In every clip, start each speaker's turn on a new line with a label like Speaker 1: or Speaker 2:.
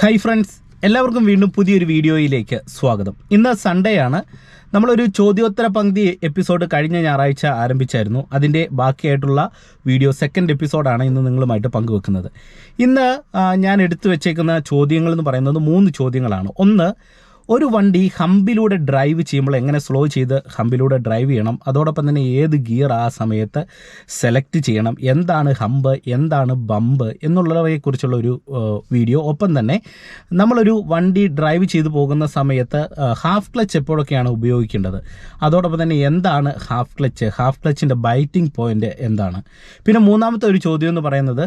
Speaker 1: Hi friends, എല്ലാവർക്കും വീണ്ടും പുതിയൊരു വീഡിയോയിലേക്ക് സ്വാഗതം. ഇന്ന് സൺഡേ ആണ്. നമ്മളൊരു ചോദ്യോത്തര പങ്ക്തി എപ്പിസോഡ് കഴിഞ്ഞ ഞായറാഴ്ച ആരംഭിച്ചായിരുന്നു. അതിൻ്റെ ബാക്കിയായിട്ടുള്ള വീഡിയോ സെക്കൻഡ് എപ്പിസോഡാണ് ഇന്ന് നിങ്ങളുമായിട്ട് പങ്കുവെക്കുന്നത്. ഇന്ന് ഞാൻ എടുത്തു വെച്ചേക്കുന്ന ചോദ്യങ്ങൾ എന്ന് പറയുന്നത് 3 ചോദ്യങ്ങളാണ്. ഒന്ന്, ഒരു വണ്ടി ഹമ്പിലൂടെ ഡ്രൈവ് ചെയ്യുമ്പോൾ എങ്ങനെ സ്ലോ ചെയ്ത് ഹമ്പിലൂടെ ഡ്രൈവ് ചെയ്യണം, അതോടൊപ്പം തന്നെ ഏത് ഗിയർ ആ സമയത്ത് സെലക്ട് ചെയ്യണം, എന്താണ് ഹമ്പ്, എന്താണ് ബമ്പ് എന്നുള്ളവയെക്കുറിച്ചുള്ള ഒരു വീഡിയോ. ഒപ്പം തന്നെ നമ്മളൊരു വണ്ടി ഡ്രൈവ് ചെയ്ത് പോകുന്ന സമയത്ത് ഹാഫ് ക്ലച്ച് എപ്പോഴൊക്കെയാണ് ഉപയോഗിക്കേണ്ടത്, അതോടൊപ്പം തന്നെ എന്താണ് ഹാഫ് ക്ലച്ചിൻ്റെ ബൈറ്റിംഗ് പോയിൻ്റ് എന്താണ്. പിന്നെ മൂന്നാമത്തെ ഒരു ചോദ്യം എന്ന് പറയുന്നത്,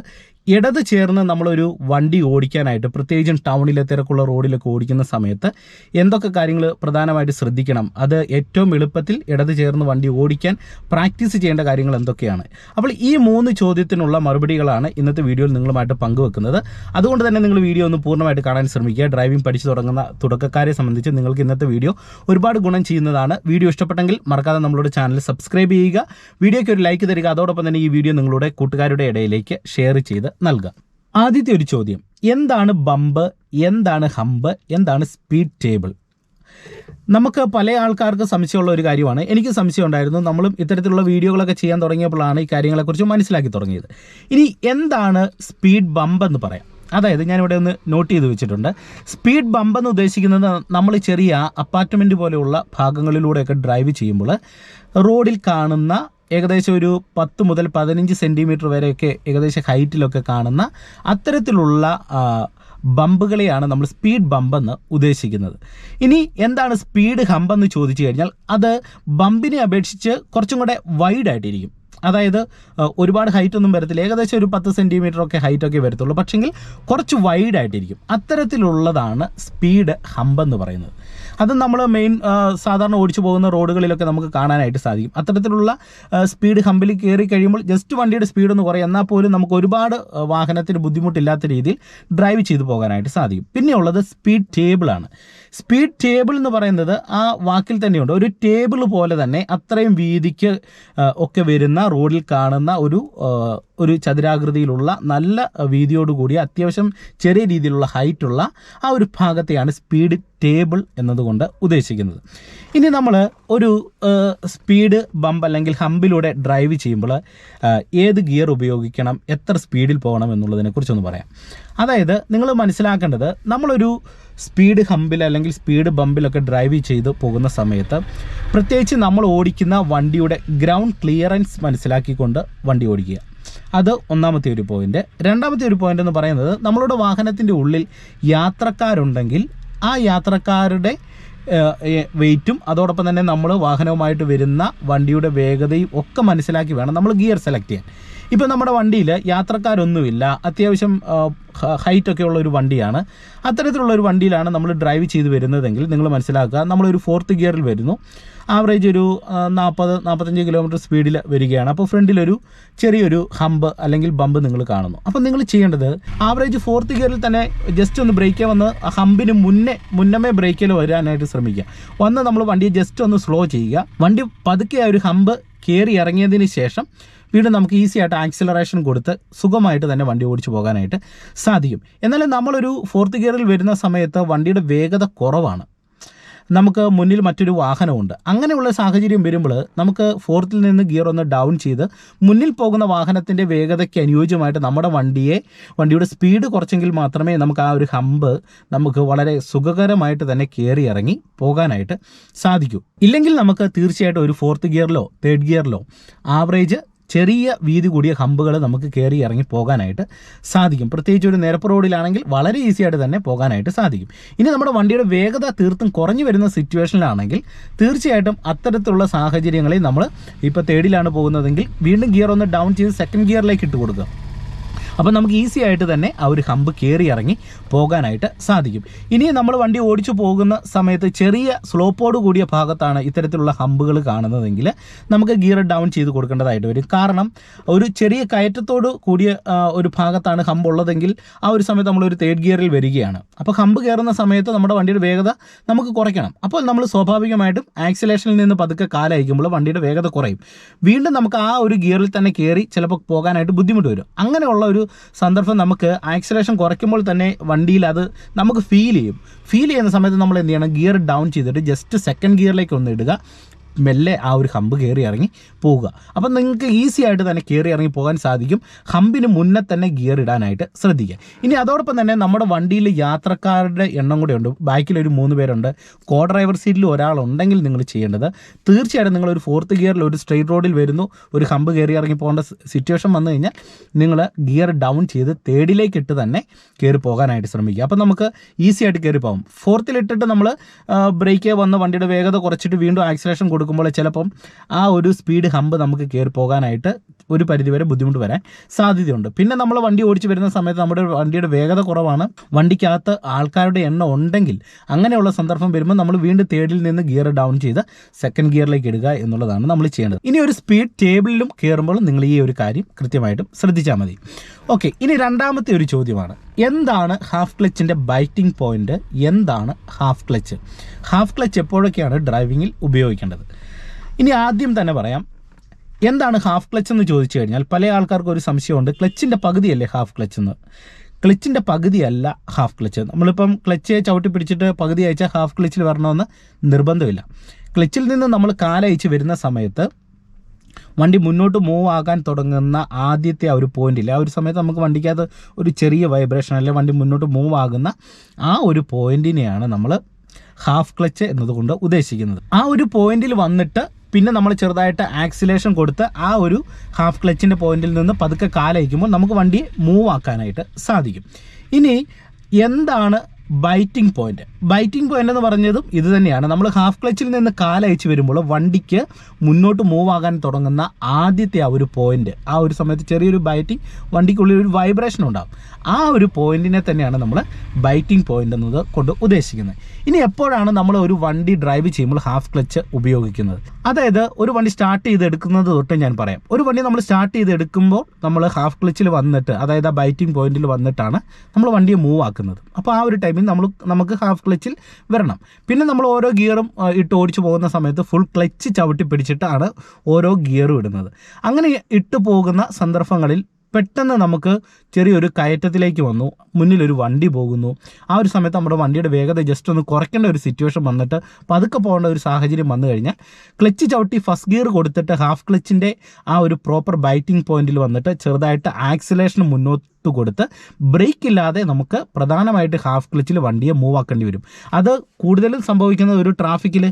Speaker 1: ഇടത് ചേർന്ന് നമ്മളൊരു വണ്ടി ഓടിക്കാനായിട്ട് പ്രത്യേകിച്ചും ടൗണിലെ തിരക്കുള്ള റോഡിലൊക്കെ ഓടിക്കുന്ന സമയത്ത് എന്തൊക്കെ കാര്യങ്ങൾ പ്രധാനമായിട്ട് ശ്രദ്ധിക്കണം, അത് ഏറ്റവും എളുപ്പത്തിൽ ഇടത് ചേർന്ന് വണ്ടി ഓടിക്കാൻ പ്രാക്ടീസ് ചെയ്യേണ്ട കാര്യങ്ങൾ എന്തൊക്കെയാണ്. അപ്പോൾ ഈ 3 ചോദ്യത്തിനുള്ള മറുപടികളാണ് ഇന്നത്തെ വീഡിയോയിൽ നിങ്ങളുമായിട്ട് പങ്കുവെക്കുന്നത്. അതുകൊണ്ട് തന്നെ നിങ്ങൾ വീഡിയോ ഒന്ന് പൂർണ്ണമായിട്ട് കാണാൻ ശ്രമിക്കുക. ഡ്രൈവിംഗ് പഠിച്ചു തുടങ്ങുന്ന തുടക്കക്കാരെ സംബന്ധിച്ച് നിങ്ങൾക്ക് ഇന്നത്തെ വീഡിയോ ഒരുപാട് ഗുണം ചെയ്യുന്നതാണ്. വീഡിയോ ഇഷ്ടപ്പെട്ടെങ്കിൽ മറക്കാതെ നമ്മളുടെ ചാനൽ സബ്സ്ക്രൈബ് ചെയ്യുക, വീഡിയോയ്ക്ക് ഒരു ലൈക്ക് തരിക, അതോടൊപ്പം തന്നെ ഈ വീഡിയോ നിങ്ങളുടെ കൂട്ടുകാരുടെ ഇടയിലേക്ക് ഷെയർ ചെയ്ത് നൽകുക. ആദ്യത്തെ ഒരു ചോദ്യം, എന്താണ് ബമ്പ്, എന്താണ് ഹമ്പ്, എന്താണ് സ്പീഡ് ടേബിൾ? നമുക്ക് പല ആൾക്കാർക്ക് സംശയമുള്ള ഒരു കാര്യമാണ്. എനിക്ക് സംശയം ഉണ്ടായിരുന്നു. നമ്മളും ഇത്തരത്തിലുള്ള വീഡിയോകളൊക്കെ ചെയ്യാൻ തുടങ്ങിയപ്പോഴാണ് ഈ കാര്യങ്ങളെക്കുറിച്ച് മനസ്സിലാക്കി തുടങ്ങിയത്. ഇനി എന്താണ് സ്പീഡ് ബമ്പ് എന്ന് പറയാം. അതായത് ഞാനിവിടെ ഒന്ന് നോട്ട് ചെയ്ത് വെച്ചിട്ടുണ്ട്. സ്പീഡ് ബമ്പ് എന്ന് ഉദ്ദേശിക്കുന്നത് നമ്മൾ ചെറിയ അപ്പാർട്ട്മെൻറ്റ് പോലെയുള്ള ഭാഗങ്ങളിലൂടെയൊക്കെ ഡ്രൈവ് ചെയ്യുമ്പോൾ റോഡിൽ കാണുന്ന ഏകദേശം ഒരു 10 മുതൽ 15 സെൻറ്റിമീറ്റർ വരെയൊക്കെ ഏകദേശം ഹൈറ്റിലൊക്കെ കാണുന്ന അത്തരത്തിലുള്ള ബമ്പുകളെയാണ് നമ്മൾ സ്പീഡ് ബമ്പ് എന്ന് ഉദ്ദേശിക്കുന്നത്. ഇനി എന്താണ് സ്പീഡ് ഹമ്പ് എന്ന് ചോദിച്ചു കഴിഞ്ഞാൽ അത് ബമ്പിനെ അപേക്ഷിച്ച് കുറച്ചും കൂടെ വൈഡായിട്ടിരിക്കും. അതായത് ഒരുപാട് ഹൈറ്റൊന്നും വരത്തില്ല, ഏകദേശം ഒരു 10 സെൻറ്റിമീറ്ററൊക്കെ ഹൈറ്റൊക്കെ വരത്തുള്ളൂ, പക്ഷെങ്കിൽ കുറച്ച് വൈഡായിട്ടിരിക്കും. അത്തരത്തിലുള്ളതാണ് സ്പീഡ് ഹമ്പ് എന്ന് പറയുന്നത്. അത് നമ്മൾ സാധാരണ ഓടിച്ചു പോകുന്ന റോഡുകളിലൊക്കെ നമുക്ക് കാണാനായിട്ട് സാധിക്കും. അത്തരത്തിലുള്ള സ്പീഡ് ഹമ്പിൽ കയറി കഴിയുമ്പോൾ ജസ്റ്റ് വണ്ടിയുടെ സ്പീഡ് ഒന്ന് കുറയും, എന്നാൽ പോലും നമുക്ക് ഒരുപാട് വാഹനത്തിന് ബുദ്ധിമുട്ടില്ലാത്ത രീതിയിൽ ഡ്രൈവ് ചെയ്തു പോകാനായിട്ട് സാധിക്കും. പിന്നെയുള്ളത് സ്പീഡ് ടേബിളാണ്. സ്പീഡ് ടേബിൾ എന്ന് പറയുന്നത് ആ വാക്കിൽ തന്നെയുണ്ട്. ഒരു ടേബിൾ പോലെ തന്നെ അത്രയും വീതിക്ക് ഒക്കെ വരുന്ന റോഡിൽ കാണുന്ന ഒരു ചതുരാകൃതിയിലുള്ള നല്ല വീതിയോടുകൂടിയ അത്യാവശ്യം ചെറിയ രീതിയിലുള്ള ഹൈറ്റുള്ള ആ ഒരു ഭാഗത്തെയാണ് സ്പീഡ് ടേബിൾ എന്നതുകൊണ്ട് ഉദ്ദേശിക്കുന്നത്. ഇനി നമ്മൾ ഒരു സ്പീഡ് ബമ്പ് അല്ലെങ്കിൽ ഹമ്പിലൂടെ ഡ്രൈവ് ചെയ്യുമ്പോൾ ഏത് ഗിയർ ഉപയോഗിക്കണം, എത്ര സ്പീഡിൽ പോകണം എന്നുള്ളതിനെക്കുറിച്ചൊന്ന് പറയാം. അതായത് നിങ്ങൾ മനസ്സിലാക്കേണ്ടത്, നമ്മളൊരു സ്പീഡ് ഹമ്പിൽ അല്ലെങ്കിൽ സ്പീഡ് ബമ്പിലൊക്കെ ഡ്രൈവ് ചെയ്ത് പോകുന്ന സമയത്ത് പ്രത്യേകിച്ച് നമ്മൾ ഓടിക്കുന്ന വണ്ടിയുടെ ഗ്രൗണ്ട് ക്ലിയറൻസ് മനസ്സിലാക്കിക്കൊണ്ട് വണ്ടി ഓടിക്കുക. അത് ഒന്നാമത്തെ ഒരു പോയിൻ്റ്. രണ്ടാമത്തെ ഒരു പോയിൻ്റ് എന്ന് പറയുന്നത്, നമ്മളുടെ വാഹനത്തിൻ്റെ ഉള്ളിൽ യാത്രക്കാരുണ്ടെങ്കിൽ ആ യാത്രക്കാരുടെ വെയിറ്റും അതോടൊപ്പം തന്നെ നമ്മൾ വാഹനവുമായിട്ട് വരുന്ന വണ്ടിയുടെ വേഗതയും ഒക്കെ മനസ്സിലാക്കി വേണം നമ്മൾ ഗിയർ സെലക്ട് ചെയ്യാൻ. ഇപ്പോൾ നമ്മുടെ വണ്ടിയിൽ യാത്രക്കാരൊന്നുമില്ല, അത്യാവശ്യം ഹൈറ്റൊക്കെ ഉള്ള ഒരു വണ്ടിയാണ്. അത്തരത്തിലുള്ള ഒരു വണ്ടിയിലാണ് നമ്മൾ ഡ്രൈവ് ചെയ്ത് വരുന്നതെങ്കിൽ നിങ്ങൾ മനസ്സിലാക്കുക, നമ്മളൊരു 4th ഗിയറിൽ വരുന്നു, ആവറേജ് ഒരു 40-45 കിലോമീറ്റർ സ്പീഡിൽ വരികയാണ്. അപ്പോൾ ഫ്രണ്ടിലൊരു ചെറിയൊരു ഹമ്പ് അല്ലെങ്കിൽ ബമ്പ് നിങ്ങൾ കാണുന്നു. അപ്പോൾ നിങ്ങൾ ചെയ്യേണ്ടത് ആവറേജ് 4th ഗിയറിൽ തന്നെ ജസ്റ്റ് ഒന്ന് ബ്രേക്ക് വന്ന് ഹമ്പിന് മുന്നമേ ബ്രേക്കിൽ വരാനായിട്ട് ശ്രമിക്കുക. വന്ന് നമ്മൾ വണ്ടിയെ ജസ്റ്റ് ഒന്ന് സ്ലോ ചെയ്യുക. വണ്ടി പതുക്കെ ആ ഒരു ഹമ്പ് കയറി ഇറങ്ങിയതിന് ശേഷം വീണ്ടും നമുക്ക് ഈസി ആയിട്ട് ആക്സിലറേഷൻ കൊടുത്ത് സുഖമായിട്ട് തന്നെ വണ്ടി ഓടിച്ചു പോകാനായിട്ട് സാധിക്കും. എന്നാലും നമ്മളൊരു 4th ഗിയറിൽ വരുന്ന സമയത്ത് വണ്ടിയുടെ വേഗത കുറവാണ്, നമുക്ക് മുന്നിൽ മറ്റൊരു വാഹനമുണ്ട്. അങ്ങനെയുള്ള സാഹചര്യം വരുമ്പോൾ നമുക്ക് 4th നിന്ന് ഗിയർ ഒന്ന് ഡൗൺ ചെയ്ത് മുന്നിൽ പോകുന്ന വാഹനത്തിൻ്റെ വേഗതയ്ക്ക് അനുയോജ്യമായിട്ട് നമ്മുടെ വണ്ടിയുടെ സ്പീഡ് കുറച്ചെങ്കിൽ മാത്രമേ നമുക്ക് ആ ഒരു ഹമ്പ് നമുക്ക് വളരെ സുഖകരമായിട്ട് തന്നെ കയറി ഇറങ്ങി പോകാനായിട്ട് സാധിക്കൂ. ഇല്ലെങ്കിൽ നമുക്ക് തീർച്ചയായിട്ടും ഒരു 4th ഗിയറിലോ 3rd ഗിയറിലോ ആവറേജ് ചെറിയ വീതി കൂടിയ ഹമ്പുകൾ നമുക്ക് കയറി ഇറങ്ങി പോകാനായിട്ട് സാധിക്കും. പ്രത്യേകിച്ച് ഒരു നിരപ്പ് റോഡിലാണെങ്കിൽ വളരെ ഈസി ആയിട്ട് തന്നെ പോകാനായിട്ട് സാധിക്കും. ഇനി നമ്മുടെ വണ്ടിയുടെ വേഗത തീർത്തും കുറഞ്ഞു വരുന്ന സിറ്റുവേഷനിലാണെങ്കിൽ തീർച്ചയായിട്ടും അത്തരത്തിലുള്ള സാഹചര്യങ്ങളിൽ നമ്മൾ ഇപ്പോൾ 3rd പോകുന്നതെങ്കിൽ വീണ്ടും ഗിയർ ഒന്ന് ഡൗൺ ചെയ്ത് 2nd ഗിയറിലേക്ക് ഇട്ട് കൊടുക്കുക. അപ്പോൾ നമുക്ക് ഈസി ആയിട്ട് തന്നെ ആ ഒരു ഹമ്പ് കയറി ഇറങ്ങി പോകാനായിട്ട് സാധിക്കും. ഇനി നമ്മൾ വണ്ടി ഓടിച്ചു പോകുന്ന സമയത്ത് ചെറിയ സ്ലോപ്പോട് കൂടിയ ഭാഗത്താണ് ഇത്തരത്തിലുള്ള ഹമ്പുകൾ കാണുന്നതെങ്കിൽ നമുക്ക് ഗിയർ ഡൗൺ ചെയ്ത് കൊടുക്കേണ്ടതായിട്ട് വരും. കാരണം ഒരു ചെറിയ കയറ്റത്തോട് കൂടിയ ഒരു ഭാഗത്താണ് ഹമ്പ് ഉള്ളതെങ്കിൽ ആ ഒരു സമയത്ത് നമ്മളൊരു 3rd ഗിയറിൽ വരികയാണ്. അപ്പോൾ ഹമ്പ് കയറുന്ന സമയത്ത് നമ്മുടെ വണ്ടിയുടെ വേഗത നമുക്ക് കുറയ്ക്കണം. അപ്പോൾ നമ്മൾ സ്വാഭാവികമായിട്ടും ആക്സിലേഷനിൽ നിന്ന് പതുക്കെ കാലയക്കുമ്പോൾ വണ്ടിയുടെ വേഗത കുറയും. വീണ്ടും നമുക്ക് ആ ഒരു ഗിയറിൽ തന്നെ കയറി ചിലപ്പോൾ പോകാനായിട്ട് ബുദ്ധിമുട്ട് വരും. അങ്ങനെയുള്ള ഒരു സന്ദർഭം നമുക്ക് ആക്സിലേഷൻ കുറയ്ക്കുമ്പോൾ തന്നെ വണ്ടിയിൽ അത് നമുക്ക് ഫീൽ ചെയ്യുന്ന സമയത്ത് നമ്മൾ എന്ത് ചെയ്യണം, ഗിയർ ഡൗൺ ചെയ്തിട്ട് ജസ്റ്റ് സെക്കൻഡ് ഗിയറിലേക്ക് ഒന്ന് ഇടുക, മെല്ലെ ആ ഒരു ഹമ്പ് കയറി ഇറങ്ങി പോവുക. അപ്പം നിങ്ങൾക്ക് ഈസി ആയിട്ട് തന്നെ കയറി ഇറങ്ങി പോകാൻ സാധിക്കും. ഹമ്പിന് മുന്നേ തന്നെ ഗിയർ ഇടാനായിട്ട് ശ്രദ്ധിക്കുക. ഇനി അതോടൊപ്പം തന്നെ നമ്മുടെ വണ്ടിയിൽ യാത്രക്കാരുടെ എണ്ണം കൂടെ ഉണ്ട്. ബാക്കിലൊരു 3 പേരുണ്ട്, കോ ഡ്രൈവർ സീറ്റിൽ ഒരാളുണ്ടെങ്കിൽ നിങ്ങൾ ചെയ്യേണ്ടത് തീർച്ചയായിട്ടും നിങ്ങൾ ഒരു 4th ഗിയറിൽ ഒരു സ്ട്രെയിറ്റ് റോഡിൽ വരുന്നു, ഒരു ഹമ്പ് കയറി ഇറങ്ങി പോകേണ്ട സിറ്റുവേഷൻ വന്നു കഴിഞ്ഞാൽ നിങ്ങൾ ഗിയർ ഡൗൺ ചെയ്ത് 3ഡിലേക്ക് ഇട്ട് തന്നെ കയറി പോകാനായിട്ട് ശ്രമിക്കുക. അപ്പം നമുക്ക് ഈസി ആയിട്ട് കയറി പോകും. 4th ഇട്ടിട്ട് നമ്മൾ ബ്രേക്ക് വന്ന് വണ്ടിയുടെ വേഗത കുറച്ചിട്ട് വീണ്ടും ആക്സിലേഷൻ കൊടുക്കുമ്പോൾ ചിലപ്പം ആ ഒരു സ്പീഡ് ഹമ്പ് നമുക്ക് കയറി പോകാനായിട്ട് ഒരു പരിധിവരെ ബുദ്ധിമുട്ട് വരാൻ സാധ്യതയുണ്ട്. പിന്നെ നമ്മൾ വണ്ടി ഓടിച്ച് വരുന്ന സമയത്ത് നമ്മുടെ വണ്ടിയുടെ വേഗത കുറവാണ്, വണ്ടിക്കകത്ത് ആൾക്കാരുടെ എണ്ണം ഉണ്ടെങ്കിൽ അങ്ങനെയുള്ള സന്ദർഭം വരുമ്പോൾ നമ്മൾ വീണ്ടും 3ഡിൽ നിന്ന് ഗിയർ ഡൗൺ ചെയ്ത് സെക്കൻഡ് ഗിയറിലേക്ക് ഇടുക എന്നുള്ളതാണ് നമ്മൾ ചെയ്യേണ്ടത്. ഇനി ഒരു സ്പീഡ് ടേബിളിലും കയറുമ്പോൾ നിങ്ങൾ ഈ ഒരു കാര്യം കൃത്യമായിട്ടും ശ്രദ്ധിച്ചാൽ മതി. ഓക്കെ, ഇനി രണ്ടാമത്തെ ഒരു ചോദ്യമാണ്, എന്താണ് ഹാഫ് ക്ലച്ചിൻ്റെ ബൈറ്റിംഗ് പോയിന്റ്? എന്താണ് ഹാഫ് ക്ലച്ച്? ഹാഫ് ക്ലച്ച് എപ്പോഴൊക്കെയാണ് ഡ്രൈവിങ്ങിൽ ഉപയോഗിക്കേണ്ടത്? ഇനി ആദ്യം തന്നെ പറയാം, എന്താണ് ഹാഫ് ക്ലച്ച് എന്ന് ചോദിച്ചു കഴിഞ്ഞാൽ പല ആൾക്കാർക്കും ഒരു സംശയമുണ്ട്, ക്ലച്ചിൻ്റെ പകുതിയല്ലേ ഹാഫ് ക്ലച്ച് എന്ന്. ക്ലച്ചിൻ്റെ പകുതിയല്ല ഹാഫ് ക്ലച്ച്. നമ്മളിപ്പം ക്ലച്ച് ചവിട്ടി പിടിച്ചിട്ട് പകുതി അയച്ചാൽ ഹാഫ് ക്ലച്ചിൽ വരണമെന്ന് നിർബന്ധമില്ല. ക്ലച്ചിൽ നിന്ന് നമ്മൾ കാലയച്ച് വരുന്ന സമയത്ത് വണ്ടി മുന്നോട്ട് മൂവ് ആകാൻ തുടങ്ങുന്ന ആദ്യത്തെ ആ ഒരു പോയിന്റിൽ, ആ ഒരു സമയത്ത് നമുക്ക് വണ്ടിക്കകത്ത് ഒരു ചെറിയ വൈബ്രേഷൻ അല്ലെങ്കിൽ വണ്ടി മുന്നോട്ട് മൂവ് ആകുന്ന ആ ഒരു പോയിന്റിനെയാണ് നമ്മൾ ഹാഫ് ക്ലച്ച് എന്നതുകൊണ്ട് ഉദ്ദേശിക്കുന്നത്. ആ ഒരു പോയിന്റിൽ വന്നിട്ട് പിന്നെ നമ്മൾ ചെറുതായിട്ട് ആക്സിലേഷൻ കൊടുത്ത് ആ ഒരു ഹാഫ് ക്ലച്ചിൻ്റെ പോയിന്റിൽ നിന്ന് പതുക്കെ കാലയക്കുമ്പോൾ നമുക്ക് വണ്ടിയെ മൂവ് ആക്കാനായിട്ട് സാധിക്കും. ഇനി എന്താണ് ബൈറ്റിംഗ് പോയിന്റ്? ബൈറ്റിംഗ് പോയിന്റ് എന്ന് പറഞ്ഞതും ഇത് തന്നെയാണ്. നമ്മൾ ഹാഫ് ക്ലച്ചിൽ നിന്ന് കാലയച്ച് വരുമ്പോൾ വണ്ടിക്ക് മുന്നോട്ട് മൂവ് ആകാൻ തുടങ്ങുന്ന ആദ്യത്തെ ആ ഒരു പോയിന്റ്, ആ ഒരു സമയത്ത് ചെറിയൊരു ബൈറ്റിംഗ്, വണ്ടിക്കുള്ളിൽ ഒരു വൈബ്രേഷൻ ഉണ്ടാകും. ആ ഒരു പോയിന്റിനെ തന്നെയാണ് നമ്മൾ ബൈറ്റിംഗ് പോയിന്റ് എന്നത് കൊണ്ട് ഉദ്ദേശിക്കുന്നത്. ഇനി എപ്പോഴാണ് നമ്മൾ ഒരു വണ്ടി ഡ്രൈവ് ചെയ്യുമ്പോൾ ഹാഫ് ക്ലച്ച് ഉപയോഗിക്കുന്നത്? അതായത് ഒരു വണ്ടി സ്റ്റാർട്ട് ചെയ്തെടുക്കുന്നത് തൊട്ട് ഞാൻ പറയാം. ഒരു വണ്ടി നമ്മൾ സ്റ്റാർട്ട് ചെയ്തെടുക്കുമ്പോൾ നമ്മൾ ഹാഫ് ക്ലച്ചിൽ വന്നിട്ട്, അതായത് ആ ബൈറ്റിംഗ് പോയിന്റിൽ വന്നിട്ടാണ് നമ്മൾ വണ്ടിയെ മൂവ് ആക്കുന്നത്. അപ്പോൾ ആ ഒരു ടൈമിൽ നമുക്ക് ഹാഫ് ക്ലച്ചിൽ വരണം. പിന്നെ നമ്മൾ ഓരോ ഗിയറും ഇട്ട് ഓടിച്ചു പോകുന്ന സമയത്ത് ഫുൾ ക്ലച്ച് ചവിട്ടി പിടിച്ചിട്ടാണ് ഓരോ ഗിയറും ഇടുന്നത്. അങ്ങനെ ഇട്ട് പോകുന്ന സന്ദർഭങ്ങളിൽ പെട്ടെന്ന് നമുക്ക് ചെറിയൊരു കയറ്റത്തിലേക്ക് വന്നു, മുന്നിലൊരു വണ്ടി പോകുന്നു. ആ ഒരു സമയത്ത് നമ്മുടെ വണ്ടിയുടെ വേഗത ജസ്റ്റ് ഒന്ന് കുറയ്ക്കേണ്ട ഒരു സിറ്റുവേഷൻ വന്നിട്ട് പതുക്കെ പോകേണ്ട ഒരു സാഹചര്യം വന്നു കഴിഞ്ഞാൽ ക്ലച്ച് ചവിട്ടി ഫസ്റ്റ് ഗിയർ കൊടുത്തിട്ട് ഹാഫ് ക്ലച്ചിൻ്റെ ആ ഒരു പ്രോപ്പർ ബൈറ്റിംഗ് പോയിന്റിൽ വന്നിട്ട് ചെറുതായിട്ട് ആക്സിലേഷൻ മുന്നോട്ട് കൊടുത്ത് ബ്രേക്ക് ഇല്ലാതെ നമുക്ക് പ്രധാനമായിട്ട് ഹാഫ് ക്ലച്ചിൽ വണ്ടിയെ മൂവ് ആക്കേണ്ടി വരും. അത് കൂടുതലും സംഭവിക്കുന്നത് ഒരു ട്രാഫിക്കിൽ,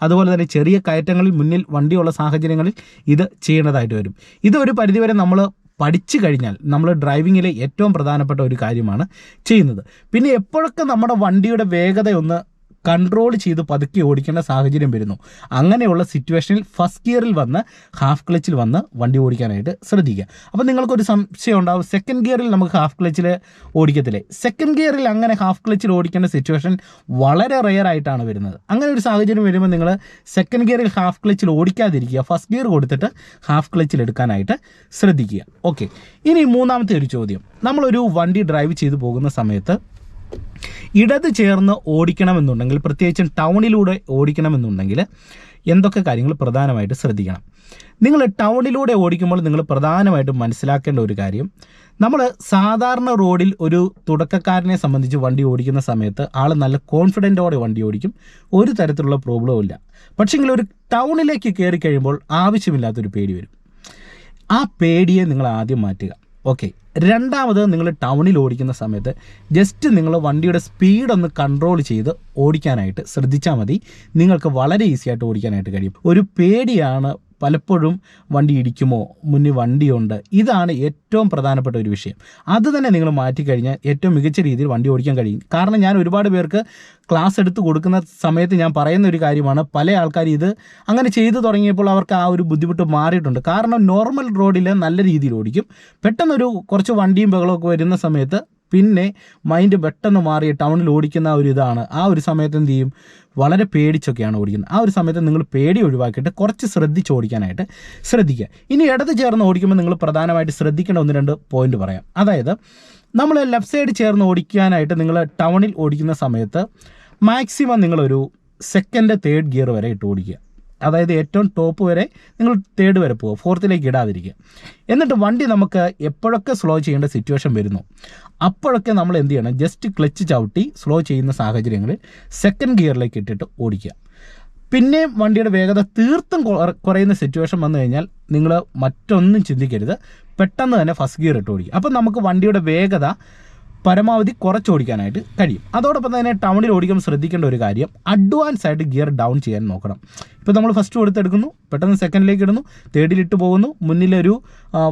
Speaker 1: അതുപോലെ തന്നെ ചെറിയ കയറ്റങ്ങളിൽ മുന്നിൽ വണ്ടിയുള്ള സാഹചര്യങ്ങളിൽ ഇത് ചെയ്യേണ്ടതായിട്ട് വരും. ഇത് ഒരു പരിധിവരെ നമ്മൾ പഠിച്ചു കഴിഞ്ഞാൽ നമ്മൾ ഡ്രൈവിങ്ങിലെ ഏറ്റവും പ്രധാനപ്പെട്ട ഒരു കാര്യമാണ് ചെയ്യുന്നത്. പിന്നെ എപ്പോഴൊക്കെ നമ്മുടെ വണ്ടിയുടെ വേഗതയൊന്ന് കൺട്രോൾ ചെയ്ത് പതുക്കെ ഓടിക്കേണ്ട സാഹചര്യം വരുന്നു, അങ്ങനെയുള്ള സിറ്റുവേഷനിൽ ഫസ്റ്റ് ഗിയറിൽ വന്ന് ഹാഫ് ക്ലച്ചിൽ വന്ന് വണ്ടി ഓടിക്കാനായിട്ട് ശ്രദ്ധിക്കുക. അപ്പോൾ നിങ്ങൾക്കൊരു സംശയം ഉണ്ടാവും, സെക്കൻഡ് ഗിയറിൽ നമുക്ക് ഹാഫ് ക്ലച്ചിൽ ഓടിക്കത്തില്ലേ? സെക്കൻഡ് ഗിയറിൽ അങ്ങനെ ഹാഫ് ക്ലച്ചിൽ ഓടിക്കേണ്ട സിറ്റുവേഷൻ വളരെ റെയർ ആയിട്ടാണ് വരുന്നത്. അങ്ങനെ ഒരു സാഹചര്യം വരുമ്പോൾ നിങ്ങൾ സെക്കൻഡ് ഗിയറിൽ ഹാഫ് ക്ലച്ചിൽ ഓടിക്കാതിരിക്കുക, ഫസ്റ്റ് ഗിയർ കൊടുത്തിട്ട് ഹാഫ് ക്ലച്ചിൽ എടുക്കാനായിട്ട് ശ്രദ്ധിക്കുക. ഓക്കെ, ഇനി മൂന്നാമത്തെ ഒരു ചോദ്യം, നമ്മളൊരു വണ്ടി ഡ്രൈവ് ചെയ്ത് പോകുന്ന സമയത്ത് ഇടത് ചേർന്ന് ഓടിക്കണമെന്നുണ്ടെങ്കിൽ, പ്രത്യേകിച്ചും ടൗണിലൂടെ ഓടിക്കണമെന്നുണ്ടെങ്കിൽ എന്തൊക്കെ കാര്യങ്ങൾ പ്രധാനമായിട്ട് ശ്രദ്ധിക്കണം? നിങ്ങൾ ടൗണിലൂടെ ഓടിക്കുമ്പോൾ നിങ്ങൾ പ്രധാനമായിട്ടും മനസ്സിലാക്കേണ്ട ഒരു കാര്യം, നമ്മൾ സാധാരണ റോഡിൽ ഒരു തുടക്കക്കാരനെ സംബന്ധിച്ച് വണ്ടി ഓടിക്കുന്ന സമയത്ത് ആൾ നല്ല കോൺഫിഡൻറ്റോടെ വണ്ടി ഓടിക്കും, ഒരു തരത്തിലുള്ള പ്രോബ്ലവും ഇല്ല. പക്ഷേങ്കിൽ ഒരു ടൗണിലേക്ക് കയറി കഴിയുമ്പോൾ ആവശ്യമില്ലാത്തൊരു പേടി വരും. ആ പേടിയെ നിങ്ങൾ ആദ്യം മാറ്റുക. ഓക്കെ, രണ്ടാമത് നിങ്ങൾ ടൗണിൽ ഓടിക്കുന്ന സമയത്ത് ജസ്റ്റ് നിങ്ങൾ വണ്ടിയുടെ സ്പീഡ് ഒന്ന് കൺട്രോൾ ചെയ്ത് ഓടിക്കാനായിട്ട് ശ്രദ്ധിച്ചാൽ മതി. നിങ്ങൾക്ക് വളരെ ഈസി ആയിട്ട് ഓടിക്കാനായിട്ട് കഴിയും. ഒരു പേടിയാണ് പലപ്പോഴും വണ്ടി ഇടിക്കുമോ, മുന്നിൽ വണ്ടിയുണ്ട്, ഇതാണ് ഏറ്റവും പ്രധാനപ്പെട്ട ഒരു വിഷയം. അത് തന്നെ നിങ്ങൾ മാറ്റിക്കഴിഞ്ഞാൽ ഏറ്റവും മികച്ച രീതിയിൽ വണ്ടി ഓടിക്കാൻ കഴിയും. കാരണം ഞാൻ ഒരുപാട് പേർക്ക് ക്ലാസ് എടുത്ത് കൊടുക്കുന്ന സമയത്ത് ഞാൻ പറയുന്ന ഒരു കാര്യമാണ്, പല ആൾക്കാർ ഇത് അങ്ങനെ ചെയ്തു തുടങ്ങിയപ്പോൾ അവർക്ക് ആ ഒരു ബുദ്ധിമുട്ട് മാറിയിട്ടുണ്ട്. കാരണം നോർമൽ റോഡിൽ നല്ല രീതിയിൽ ഓടിക്കും, പെട്ടെന്നൊരു കുറച്ച് വണ്ടിയും ബഹളമൊക്കെ വരുന്ന സമയത്ത് പിന്നെ മൈൻഡ് പെട്ടെന്ന് മാറി ടൗണിൽ ഓടിക്കുന്ന ഒരു ഇതാണ്. ആ ഒരു സമയത്ത് എന്ത് ചെയ്യും, വളരെ പേടിച്ചൊക്കെയാണ് ഓടിക്കുന്നത്. ആ ഒരു സമയത്ത് നിങ്ങൾ പേടി ഒഴിവാക്കിയിട്ട് കുറച്ച് ശ്രദ്ധിച്ച് ഓടിക്കാനായിട്ട് ശ്രദ്ധിക്കുക. ഇനി ഇടത് ചേർന്ന് ഓടിക്കുമ്പോൾ നിങ്ങൾ പ്രധാനമായിട്ട് ശ്രദ്ധിക്കേണ്ട 1-2 പോയിന്റ് പറയാം. അതായത് നമ്മൾ ലെഫ്റ്റ് സൈഡ് ചേർന്ന് ഓടിക്കാനായിട്ട് നിങ്ങൾ ടൗണിൽ ഓടിക്കുന്ന സമയത്ത് മാക്സിമം നിങ്ങളൊരു സെക്കൻഡ് തേർഡ് ഗിയർ വരെ ഇട്ട് ഓടിക്കുക. അതായത് ഏറ്റവും ടോപ്പ് വരെ നിങ്ങൾ തേർഡ് വരെ പോകുക, ഫോർത്തിലേക്ക് ഇടാതിരിക്കുക. എന്നിട്ട് വണ്ടി നമുക്ക് എപ്പോഴൊക്കെ സ്ലോ ചെയ്യേണ്ട സിറ്റുവേഷൻ വരുന്നു അപ്പോഴൊക്കെ നമ്മൾ എന്ത് ചെയ്യണം, ജസ്റ്റ് ക്ലച്ച് ചവിട്ടി സ്ലോ ചെയ്യുന്ന സാഹചര്യങ്ങളിൽ സെക്കൻഡ് ഗിയറിലേക്ക് ഇട്ടിട്ട് ഓടിക്കുക. പിന്നെയും വണ്ടിയുടെ വേഗത തീർത്തും കുറയുന്ന സിറ്റുവേഷൻ വന്നു കഴിഞ്ഞാൽ നിങ്ങൾ മറ്റൊന്നും ചിന്തിക്കരുത്, പെട്ടെന്ന് തന്നെ ഫസ്റ്റ് ഗിയർ ഇട്ട് ഓടിക്കുക. അപ്പം നമുക്ക് വണ്ടിയുടെ വേഗത പരമാവധി കുറച്ചോടിക്കാനായിട്ട് കഴിയും. അതോടൊപ്പം തന്നെ ടൗണിൽ ഓടിക്കുമ്പോൾ ശ്രദ്ധിക്കേണ്ട ഒരു കാര്യം, അഡ്വാൻസ് ആയിട്ട് ഗിയർ ഡൗൺ ചെയ്യാൻ നോക്കണം. ഇപ്പോൾ നമ്മൾ ഫസ്റ്റ് കൊടുത്തെടുക്കുന്നു, പെട്ടെന്ന് സെക്കൻഡിലേക്ക് ഇടുന്നു, തേർഡിലിട്ട് പോകുന്നു, മുന്നിലൊരു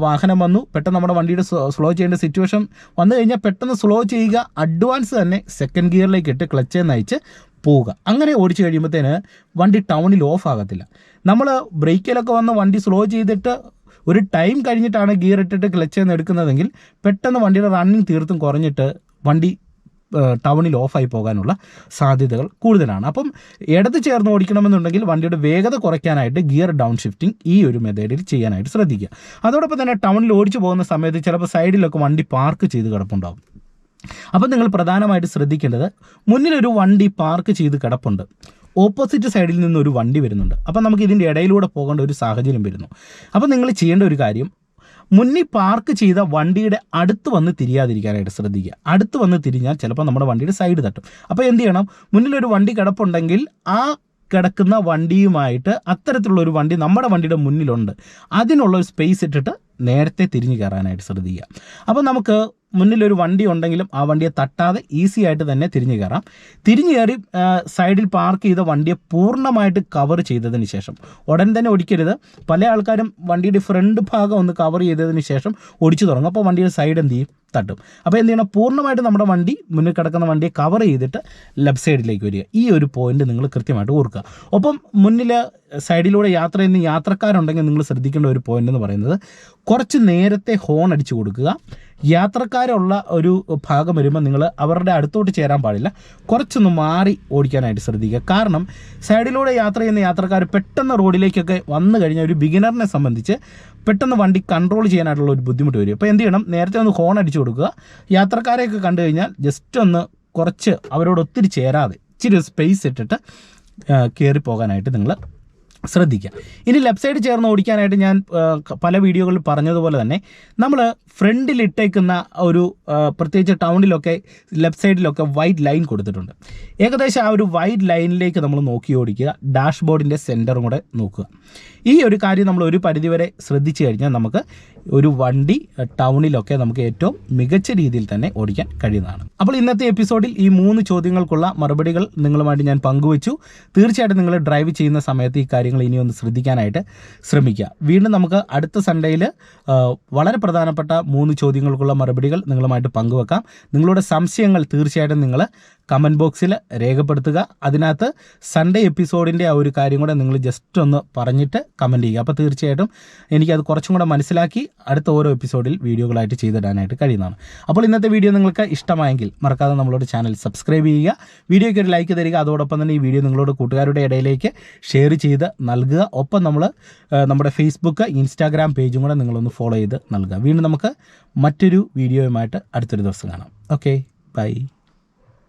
Speaker 1: വാഹനം വന്നു, പെട്ടെന്ന് നമ്മുടെ വണ്ടിയുടെ സ്ലോ ചെയ്യേണ്ട സിറ്റുവേഷൻ വന്നു കഴിഞ്ഞാൽ പെട്ടെന്ന് സ്ലോ ചെയ്യുക, അഡ്വാൻസ് തന്നെ സെക്കൻഡ് ഗിയറിലേക്ക് ഇട്ട് ക്ലച്ചേ നയിച്ച് പോവുക. അങ്ങനെ ഓടിച്ചു കഴിയുമ്പോഴത്തേന് വണ്ടി ടൗണിൽ ഓഫ് ആകത്തില്ല. നമ്മൾ ബ്രേക്കിലൊക്കെ വന്ന് വണ്ടി സ്ലോ ചെയ്തിട്ട് ഒരു ടൈം കഴിഞ്ഞിട്ടാണ് ഗിയർ ഇട്ടിട്ട് ക്ലച്ച് നിന്ന് എടുക്കുന്നതെങ്കിൽ പെട്ടെന്ന് വണ്ടിയുടെ റണ്ണിങ് തീർത്തും കുറഞ്ഞിട്ട് വണ്ടി ടൗണിൽ ഓഫായി പോകാനുള്ള സാധ്യതകൾ കൂടുതലാണ്. അപ്പം ഇടത് ചേർന്ന് ഓടിക്കണമെന്നുണ്ടെങ്കിൽ വണ്ടിയുടെ വേഗത കുറയ്ക്കാനായിട്ട് ഗിയർ ഡൗൺ ഷിഫ്റ്റിംഗ് ഈ ഒരു മെത്തേഡിൽ ചെയ്യാനായിട്ട് ശ്രദ്ധിക്കുക. അതോടൊപ്പം തന്നെ ടൗണിൽ ഓടിച്ചു പോകുന്ന സമയത്ത് ചിലപ്പോൾ സൈഡിലൊക്കെ വണ്ടി പാർക്ക് ചെയ്ത് കിടപ്പുണ്ടാകും. അപ്പം നിങ്ങൾ പ്രധാനമായിട്ട് ശ്രദ്ധിക്കേണ്ടത്, മുന്നിലൊരു വണ്ടി പാർക്ക് ചെയ്ത് കിടപ്പുണ്ട്, ഓപ്പോസിറ്റ് സൈഡിൽ നിന്നൊരു വണ്ടി വരുന്നുണ്ട്. അപ്പം നമുക്ക് ഇതിൻ്റെ ഇടയിലൂടെ പോകേണ്ട ഒരു സാഹചര്യം വരുന്നു. അപ്പം നിങ്ങൾ ചെയ്യേണ്ട ഒരു കാര്യം, മുന്നിൽ പാർക്ക് ചെയ്ത വണ്ടിയുടെ അടുത്ത് വന്ന് തിരിയാതിരിക്കാനായിട്ട് ശ്രദ്ധിക്കുക. അടുത്ത് വന്ന് തിരിഞ്ഞാൽ ചിലപ്പോൾ നമ്മുടെ വണ്ടിയുടെ സൈഡ് തട്ടും. അപ്പോൾ എന്ത് ചെയ്യണം, മുന്നിലൊരു വണ്ടി കിടപ്പുണ്ടെങ്കിൽ ആ കിടക്കുന്ന വണ്ടിയുമായിട്ട് അത്തരത്തിലുള്ളൊരു വണ്ടി നമ്മുടെ വണ്ടിയുടെ മുന്നിലുണ്ട്, അതിനുള്ളൊരു സ്പേസ് ഇട്ടിട്ട് നേരത്തെ തിരിഞ്ഞ് കയറാനായിട്ട് ശ്രദ്ധിക്കുക. അപ്പോൾ നമുക്ക് മുന്നിലൊരു വണ്ടി ഉണ്ടെങ്കിലും ആ വണ്ടിയെ തട്ടാതെ ഈസി ആയിട്ട് തന്നെ തിരിഞ്ഞ് കയറാം. തിരിഞ്ഞ് കയറി സൈഡിൽ പാർക്ക് ചെയ്ത വണ്ടിയെ പൂർണ്ണമായിട്ട് കവർ ചെയ്തതിന് ശേഷം ഉടൻ തന്നെ ഓടിക്കരുത്. പല ആൾക്കാരും വണ്ടിയുടെ ഫ്രണ്ട് ഭാഗം ഒന്ന് കവർ ചെയ്തതിന് ശേഷം ഓടിച്ചു തുടങ്ങും. അപ്പോൾ വണ്ടിയുടെ സൈഡ് എന്ത് ചെയ്യും, തട്ടും. അപ്പോൾ എന്ത് ചെയ്യണം, പൂർണ്ണമായിട്ട് നമ്മുടെ വണ്ടി മുന്നിൽ കിടക്കുന്ന വണ്ടിയെ കവർ ചെയ്തിട്ട് ലെഫ്റ്റ് സൈഡിലേക്ക് വരിക. ഈ ഒരു പോയിന്റ് നിങ്ങൾ കൃത്യമായിട്ട് ഓർക്കുക. ഒപ്പം മുന്നിൽ സൈഡിലൂടെ യാത്ര ചെയ്യുന്ന യാത്രക്കാരുണ്ടെങ്കിൽ നിങ്ങൾ ശ്രദ്ധിക്കേണ്ട ഒരു പോയിന്റ് എന്ന് പറയുന്നത്, കുറച്ച് നേരത്തെ ഹോൺ അടിച്ചു കൊടുക്കുക. യാത്രക്കാരുള്ള ഒരു ഭാഗം വരുമ്പോൾ നിങ്ങൾ അവരുടെ അടുത്തോട്ട് ചേരാൻ പാടില്ല, കുറച്ചൊന്ന് മാറി ഓടിക്കാനായിട്ട് ശ്രദ്ധിക്കുക. കാരണം സൈഡിലൂടെ യാത്ര ചെയ്യുന്ന യാത്രക്കാർ പെട്ടെന്ന് റോഡിലേക്കൊക്കെ വന്നു കഴിഞ്ഞാൽ ഒരു ബിഗിനറിനെ സംബന്ധിച്ച് പെട്ടെന്ന് വണ്ടി കൺട്രോൾ ചെയ്യാനായിട്ടുള്ള ഒരു ബുദ്ധിമുട്ട് വരും. അപ്പോൾ എന്ത് ചെയ്യണം, നേരത്തെ ഒന്ന് ഹോൺ അടിച്ചു കൊടുക്കുക. യാത്രക്കാരെയൊക്കെ കണ്ടു കഴിഞ്ഞാൽ ജസ്റ്റ് ഒന്ന് കുറച്ച് അവരോട് ഒത്തിരി ചേരാതെ ഇച്ചിരി സ്പേസ് ഇട്ടിട്ട് കയറി പോകാനായിട്ട് നിങ്ങൾ ശ്രദ്ധിക്കുക. ഇനി ലെഫ്റ്റ് സൈഡ് ചേർന്ന് ഓടിക്കാനായിട്ട് ഞാൻ പല വീഡിയോകളിൽ പറഞ്ഞതുപോലെ തന്നെ നമ്മൾ ഫ്രണ്ടിലിട്ടേക്കുന്ന ഒരു പ്രത്യേകിച്ച് ടൗണിലൊക്കെ ലെഫ്റ്റ് സൈഡിലൊക്കെ വൈറ്റ് ലൈൻ കൊടുത്തിട്ടുണ്ട്. ഏകദേശം ആ ഒരു വൈറ്റ് ലൈനിലേക്ക് നമ്മൾ നോക്കി ഓടിക്കുക. ഡാഷ്ബോർഡിൻ്റെ സെൻറ്ററും കൂടെ നോക്കുക. ഈ ഒരു കാര്യം നമ്മൾ ഒരു പരിധിവരെ ശ്രദ്ധിച്ചു കഴിഞ്ഞാൽ നമുക്ക് ഒരു വണ്ടി ടൗണിലൊക്കെ നമുക്ക് ഏറ്റവും മികച്ച രീതിയിൽ തന്നെ ഓടിക്കാൻ കഴിയുന്നതാണ്. അപ്പോൾ ഇന്നത്തെ എപ്പിസോഡിൽ ഈ 3 ചോദ്യങ്ങൾക്കുള്ള മറുപടികൾ നിങ്ങളുമായിട്ട് ഞാൻ പങ്കുവച്ചു. തീർച്ചയായിട്ടും നിങ്ങൾ ഡ്രൈവ് ചെയ്യുന്ന സമയത്ത് ഈ കാര്യങ്ങൾ ഇനിയൊന്ന് ശ്രദ്ധിക്കാനായിട്ട് ശ്രമിക്കുക. വീണ്ടും നമുക്ക് അടുത്ത സൺഡേയിൽ വളരെ പ്രധാനപ്പെട്ട 3 ചോദ്യങ്ങൾക്കുള്ള മറുപടികൾ നിങ്ങളുമായിട്ട് പങ്കുവെക്കാം. നിങ്ങളുടെ സംശയങ്ങൾ തീർച്ചയായിട്ടും നിങ്ങൾ കമൻറ്റ് ബോക്സിൽ രേഖപ്പെടുത്തുക. അതിനകത്ത് സൺഡേ എപ്പിസോഡിൻ്റെ ആ ഒരു കാര്യം കൂടെ നിങ്ങൾ ജസ്റ്റ് ഒന്ന് പറഞ്ഞിട്ട് കമൻറ്റ് ചെയ്യുക. അപ്പോൾ തീർച്ചയായിട്ടും എനിക്കത് കുറച്ചും കൂടെ മനസ്സിലാക്കി അടുത്ത ഓരോ എപ്പിസോഡിൽ വീഡിയോകളായിട്ട് ചെയ്തിടാനായിട്ട് കഴിയുന്നതാണ്. അപ്പോൾ ഇന്നത്തെ വീഡിയോ നിങ്ങൾക്ക് ഇഷ്ടമായെങ്കിൽ മറക്കാതെ നമ്മളോട് ചാനൽ സബ്സ്ക്രൈബ് ചെയ്യുക, വീഡിയോയ്ക്ക് ഒരു ലൈക്ക് തരിക. അതോടൊപ്പം തന്നെ ഈ വീഡിയോ നിങ്ങളോട് കൂട്ടുകാരുടെ ഇടയിലേക്ക് ഷെയർ ചെയ്ത് നൽകുക. ഒപ്പം നമ്മുടെ ഫേസ്ബുക്ക്, ഇൻസ്റ്റാഗ്രാം പേജും കൂടെ നിങ്ങളൊന്ന് ഫോളോ ചെയ്ത് നൽകുക. വീണ്ടും നമുക്ക് മറ്റൊരു വീഡിയോയുമായിട്ട് അടുത്തൊരു ദിവസം കാണാം. Okay, by.